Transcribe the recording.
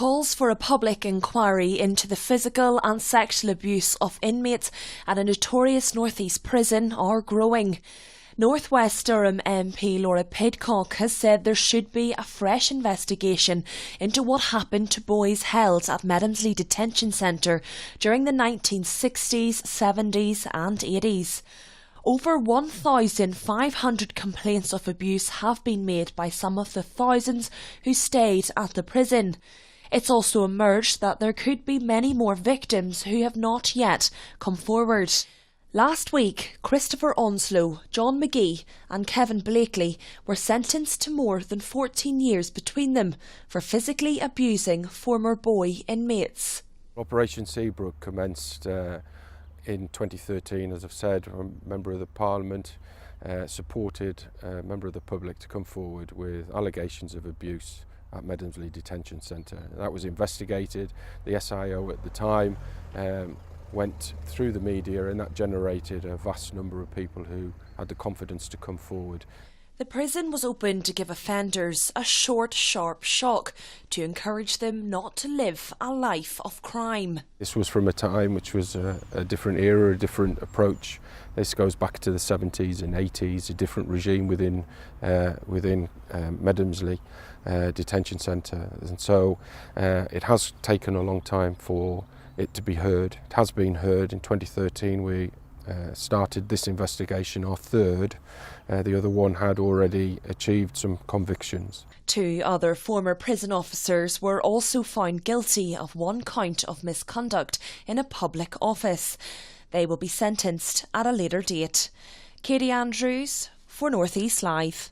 Calls for a public inquiry into the physical and sexual abuse of inmates at a notorious North East prison are growing. North West Durham MP Laura Pidcock has said there should be a fresh investigation into what happened to boys held at Medhamsley Detention Centre during the 1960s, 70s and 80s. Over 1,500 complaints of abuse have been made by some of the thousands who stayed at the prison. It's also emerged that there could be many more victims who have not yet come forward. Last week, Christopher Onslow, John McGee and Kevin Blakely were sentenced to more than 14 years between them for physically abusing former boy inmates. Operation Seabrook commenced in 2013, as I've said. A member of the Parliament supported a member of the public to come forward with allegations of abuse at Medhamsley Detention Centre. That was investigated. The SIO at the time went through the media, and that generated a vast number of people who had the confidence to come forward. The prison was opened to give offenders a short, sharp shock to encourage them not to live a life of crime. This was from a time which was a different era, a different approach. This goes back to the 70s and 80s, a different regime within Medhamsley Detention Centre. And so it has taken a long time for it to be heard. It has been heard. In 2013 we started this investigation, our third. The other one had already achieved some convictions. 2 other former prison officers were also found guilty of 1 count of misconduct in a public office. They will be sentenced at a later date. Katie Andrews for North East Live.